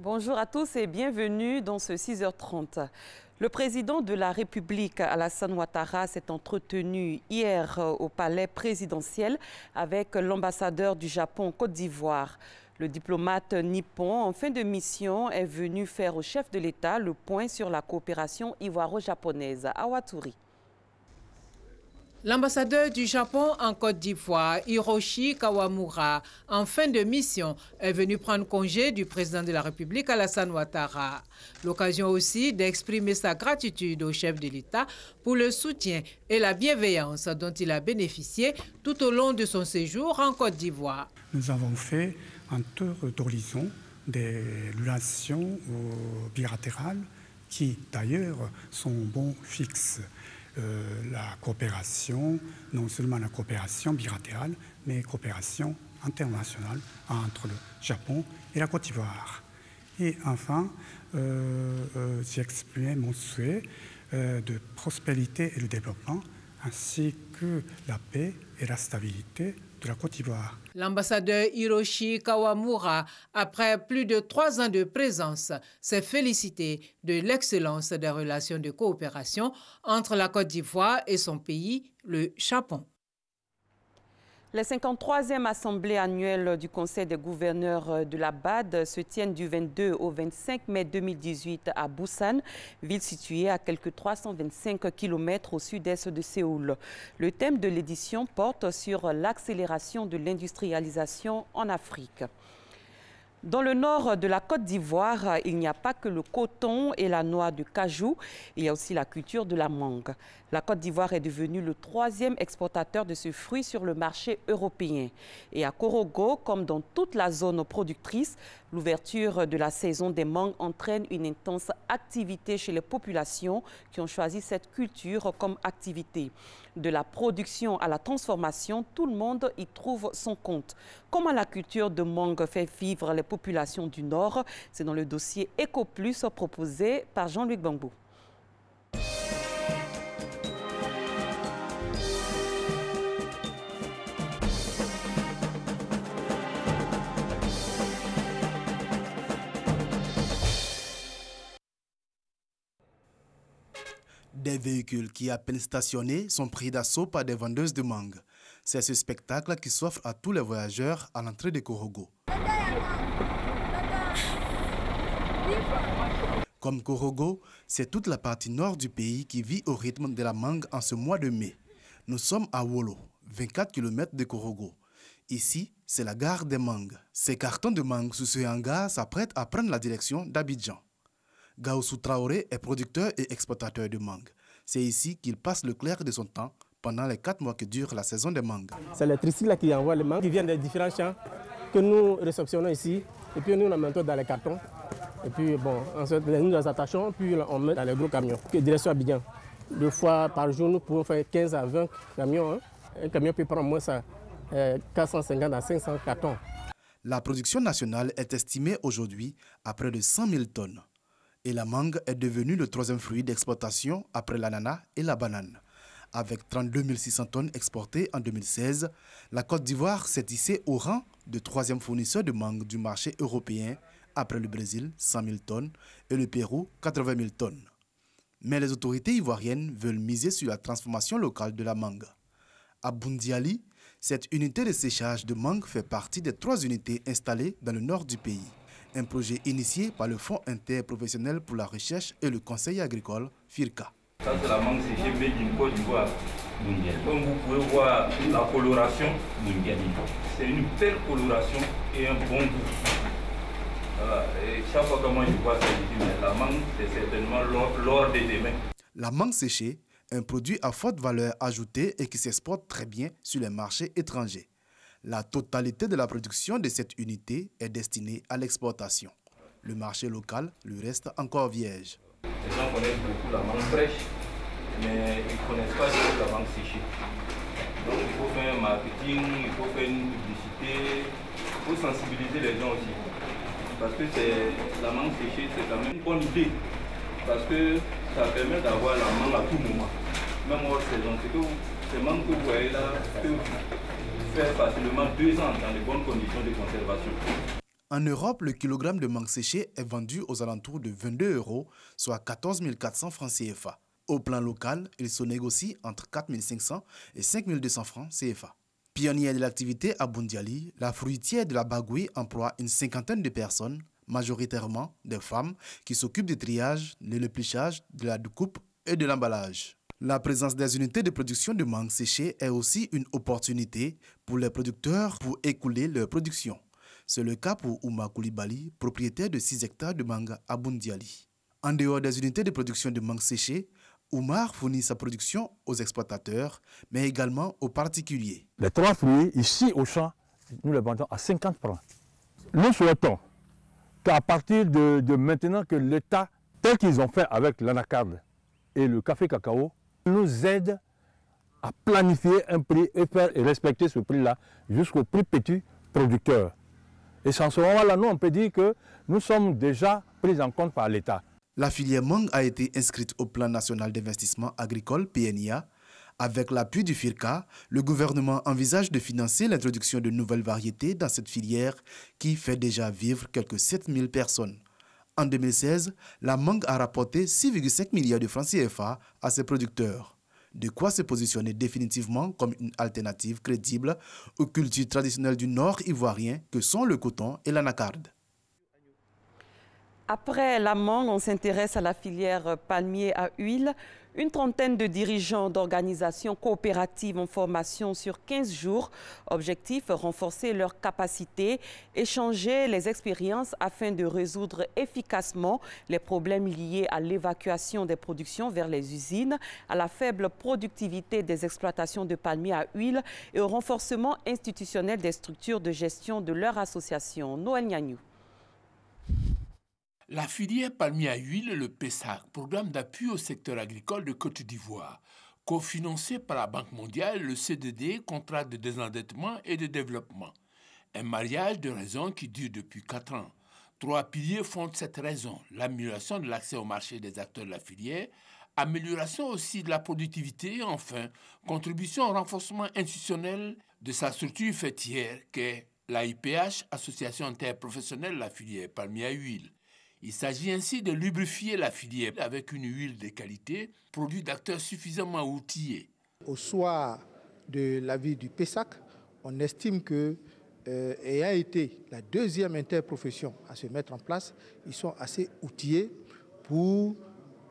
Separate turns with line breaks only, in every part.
Bonjour à tous et bienvenue dans ce 6h30. Le président de la République, Alassane Ouattara, s'est entretenu hier au palais présidentiel avec l'ambassadeur du Japon en Côte d'Ivoire. Le diplomate nippon, en fin de mission, est venu faire au chef de l'État le point sur la coopération ivoiro-japonaise. Awaturi.
L'ambassadeur du Japon en Côte d'Ivoire, Hiroshi Kawamura, en fin de mission, est venu prendre congé du président de la République, Alassane Ouattara. L'occasion aussi d'exprimer sa gratitude au chef de l'État pour le soutien et la bienveillance dont il a bénéficié tout au long de son séjour en Côte d'Ivoire.
Nous avons fait un tour d'horizon des relations bilatérales qui, d'ailleurs, sont bon fixes. La coopération, non seulement la coopération bilatérale, mais coopération internationale entre le Japon et la Côte d'Ivoire. Et enfin, j'ai exprimé mon souhait de prospérité et de développement, ainsi que la paix et la stabilité de la Côte d'Ivoire.
L'ambassadeur Hiroshi Kawamura, après plus de 3 ans de présence, s'est félicité de l'excellence des relations de coopération entre la Côte d'Ivoire et son pays, le Japon.
Les 53e assemblées annuelles du Conseil des gouverneurs de la BAD se tiennent du 22 au 25 mai 2018 à Busan, ville située à quelques 325 km au sud-est de Séoul. Le thème de l'édition porte sur l'accélération de l'industrialisation en Afrique. Dans le nord de la Côte d'Ivoire, il n'y a pas que le coton et la noix de cajou, il y a aussi la culture de la mangue. La Côte d'Ivoire est devenue le 3e exportateur de ce fruit sur le marché européen. Et à Korogo, comme dans toute la zone productrice, l'ouverture de la saison des mangues entraîne une intense activité chez les populations qui ont choisi cette culture comme activité. De la production à la transformation, tout le monde y trouve son compte. Comment la culture de mangue fait vivre les populations du Nord? C'est dans le dossier EcoPlus proposé par Jean-Luc Bambou.
Des véhicules qui, à peine stationnés, sont pris d'assaut par des vendeuses de mangue. C'est ce spectacle qui s'offre à tous les voyageurs à l'entrée de Korogo. Comme Korogo, c'est toute la partie nord du pays qui vit au rythme de la mangue en ce mois de mai. Nous sommes à Wolo, 24 km de Korogo. Ici, c'est la gare des mangues. Ces cartons de mangue sous ce hangar s'apprêtent à prendre la direction d'Abidjan. Gaoussou Traoré est producteur et exportateur de mangue. C'est ici qu'il passe le clair de son temps pendant les 4 mois que dure la saison des mangues.
C'est le tricycle qui envoie les mangues qui viennent des différents champs que nous réceptionnons ici. Et puis nous les mettons dans les cartons. Et puis bon, ensuite nous les attachons, puis on met dans les gros camions. Direction Abidjan. 2 fois par jour, nous pouvons faire 15 à 20 camions. Un camion peut prendre moins ça, 450 à 500 cartons.
La production nationale est estimée aujourd'hui à près de 100 000 tonnes. Et la mangue est devenue le 3e fruit d'exportation après l'ananas et la banane. Avec 32 600 tonnes exportées en 2016, la Côte d'Ivoire s'est hissée au rang de 3e fournisseur de mangue du marché européen après le Brésil, 100 000 tonnes, et le Pérou, 80 000 tonnes. Mais les autorités ivoiriennes veulent miser sur la transformation locale de la mangue. À Bundiali, cette unité de séchage de mangue fait partie des 3 unités installées dans le nord du pays. Un projet initié par le Fonds interprofessionnel pour la recherche et le conseil agricole, FIRCA.
Ça, c'est la mangue séchée made in Côte d'Ivoire. Comme vous pouvez voir la coloration, c'est une belle coloration et un bon goût. Et chaque fois que moi je vois ça, je dis, mais la mangue, c'est certainement l'or des demain.
La mangue séchée, un produit à forte valeur ajoutée et qui s'exporte très bien sur les marchés étrangers. La totalité de la production de cette unité est destinée à l'exportation. Le marché local lui reste encore vierge.
Les gens connaissent beaucoup la mangue fraîche, mais ils ne connaissent pas beaucoup la mangue séchée. Donc il faut faire un marketing, il faut faire une publicité, il faut sensibiliser les gens aussi. Parce que la mangue séchée, c'est quand même une bonne idée. Parce que ça permet d'avoir la mangue à tout moment. Même hors saison, c'est que ces mangues que vous voyez là, faire facilement 2 ans dans les bonnes conditions de conservation.
En Europe, le kilogramme de mangue séchée est vendu aux alentours de 22 €, soit 14 400 francs CFA. Au plan local, il se négocie entre 4 500 et 5 200 francs CFA. Pionnière de l'activité à Boundiali, la fruitière de la Bagoui emploie une cinquantaine de personnes, majoritairement des femmes, qui s'occupent du triage, de l'épluchage, de la découpe et de l'emballage. La présence des unités de production de mangue séchée est aussi une opportunité pour les producteurs pour écouler leur production. C'est le cas pour Ouma Koulibaly, propriétaire de 6 hectares de mangue à Boundiali. En dehors des unités de production de mangue séchée, Oumar fournit sa production aux exploitateurs, mais également aux particuliers.
Les 3 fruits, ici au champ, nous les vendons à 50 francs. Nous souhaitons qu'à partir de maintenant que l'État, tel qu'ils ont fait avec l'anacarde et le café cacao, nous aide à planifier un prix et faire et respecter ce prix-là jusqu'au plus petit producteur. Et sans ce moment-là, nous, on peut dire que nous sommes déjà pris en compte par l'État.
La filière mangue a été inscrite au Plan national d'investissement agricole, PNIA. Avec l'appui du FIRCA, le gouvernement envisage de financer l'introduction de nouvelles variétés dans cette filière qui fait déjà vivre quelques 7000 personnes. En 2016, la mangue a rapporté 6,5 milliards de francs CFA à ses producteurs. De quoi se positionner définitivement comme une alternative crédible aux cultures traditionnelles du Nord ivoirien que sont le coton et l'anacarde.
Après la mangue, on s'intéresse à la filière palmier à huile. Une trentaine de dirigeants d'organisations coopératives en formation sur 15 jours. Objectif, renforcer leurs capacités, échanger les expériences afin de résoudre efficacement les problèmes liés à l'évacuation des productions vers les usines, à la faible productivité des exploitations de palmiers à huile et au renforcement institutionnel des structures de gestion de leur association. Noël Niagnou.
La filière palmier à huile, le PESAC, programme d'appui au secteur agricole de Côte d'Ivoire, cofinancé par la Banque mondiale, le CDD, contrat de désendettement et de développement. Un mariage de raisons qui dure depuis 4 ans. 3 piliers fondent cette raison: l'amélioration de l'accès au marché des acteurs de la filière, amélioration aussi de la productivité et enfin, contribution au renforcement institutionnel de sa structure fêtière qu'est l'AIPH, Association interprofessionnelle de la filière palmier à huile. Il s'agit ainsi de lubrifier la filière avec une huile de qualité, produit d'acteurs suffisamment outillés.
Au soir de l'avis du PESAC, on estime que, ayant été la deuxième interprofession à se mettre en place, ils sont assez outillés pour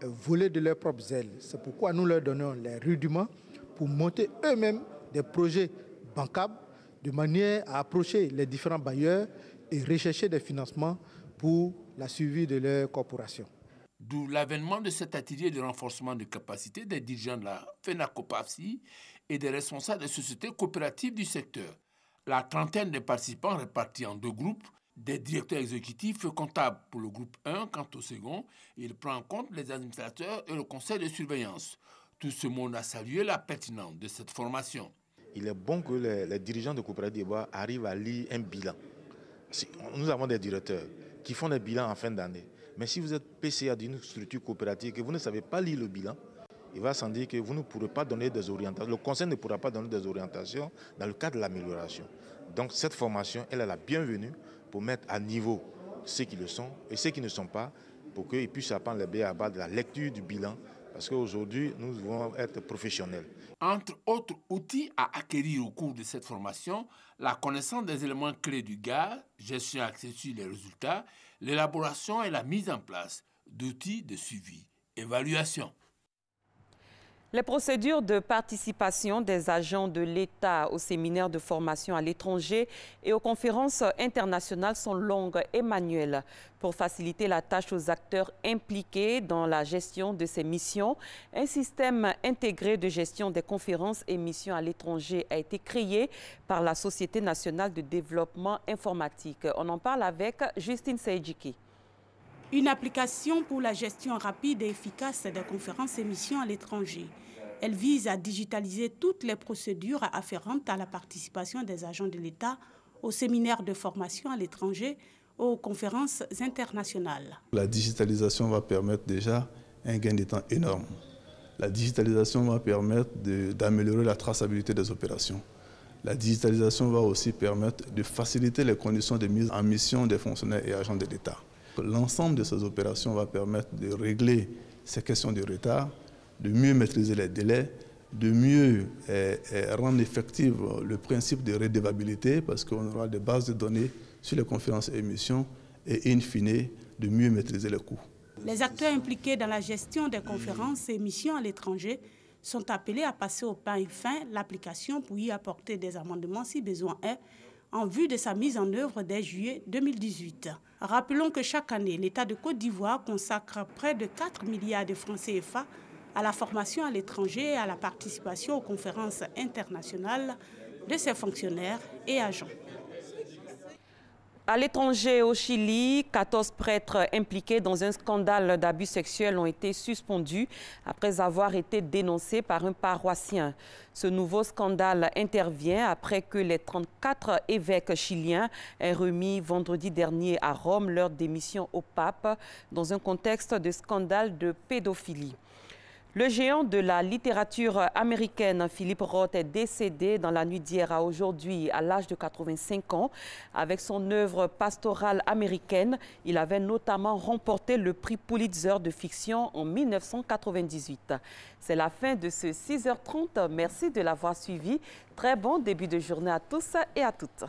voler de leurs propres ailes. C'est pourquoi nous leur donnons les rudiments pour monter eux-mêmes des projets bancables de manière à approcher les différents bailleurs et rechercher des financements pour la suivi de leur corporation.
D'où l'avènement de cet atelier de renforcement de capacité des dirigeants de la FENACOPAFSI et des responsables des sociétés coopératives du secteur. La trentaine de participants répartis en 2 groupes, des directeurs exécutifs comptables pour le groupe 1, quant au second, il prend en compte les administrateurs et le conseil de surveillance. Tout ce monde a salué la pertinence de cette formation.
Il est bon que les dirigeants de coopératives d'Ivoire arrivent à lire un bilan. Nous avons des directeurs qui font des bilans en fin d'année. Mais si vous êtes PCA d'une structure coopérative et que vous ne savez pas lire le bilan, il va sans dire que vous ne pourrez pas donner des orientations. Le conseil ne pourra pas donner des orientations dans le cadre de l'amélioration. Donc cette formation, elle est la bienvenue pour mettre à niveau ceux qui le sont et ceux qui ne sont pas, pour qu'ils puissent apprendre les b.a.-ba de la lecture du bilan. Parce qu'aujourd'hui, nous devons être professionnels.
Entre autres outils à acquérir au cours de cette formation, la connaissance des éléments clés du gaz, gestion axée sur les résultats, l'élaboration et la mise en place d'outils de suivi, évaluation.
Les procédures de participation des agents de l'État aux séminaires de formation à l'étranger et aux conférences internationales sont longues et manuelles. Pour faciliter la tâche aux acteurs impliqués dans la gestion de ces missions, un système intégré de gestion des conférences et missions à l'étranger a été créé par la Société nationale de développement informatique. On en parle avec Justine Seydjiki.
Une application pour la gestion rapide et efficace des conférences et missions à l'étranger. Elle vise à digitaliser toutes les procédures afférentes à la participation des agents de l'État aux séminaires de formation à l'étranger, aux conférences internationales.
La digitalisation va permettre déjà un gain de temps énorme. La digitalisation va permettre d'améliorer la traçabilité des opérations. La digitalisation va aussi permettre de faciliter les conditions de mise en mission des fonctionnaires et agents de l'État. L'ensemble de ces opérations va permettre de régler ces questions de retard, de mieux maîtriser les délais, de mieux rendre effectif le principe de redevabilité parce qu'on aura des bases de données sur les conférences et émissions et in fine de mieux maîtriser les coûts.
Les acteurs impliqués dans la gestion des conférences et émissions à l'étranger sont appelés à passer au peigne fin l'application pour y apporter des amendements si besoin est en vue de sa mise en œuvre dès juillet 2018. Rappelons que chaque année, l'État de Côte d'Ivoire consacre près de 4 milliards de francs CFA à la formation à l'étranger et à la participation aux conférences internationales de ses fonctionnaires et agents.
À l'étranger, au Chili, 14 prêtres impliqués dans un scandale d'abus sexuels ont été suspendus après avoir été dénoncés par un paroissien. Ce nouveau scandale intervient après que les 34 évêques chiliens aient remis vendredi dernier à Rome leur démission au pape dans un contexte de scandale de pédophilie. Le géant de la littérature américaine, Philip Roth, est décédé dans la nuit d'hier à aujourd'hui à l'âge de 85 ans. Avec son œuvre pastorale américaine, il avait notamment remporté le prix Pulitzer de fiction en 1998. C'est la fin de ce 6h30. Merci de l'avoir suivi. Très bon début de journée à tous et à toutes.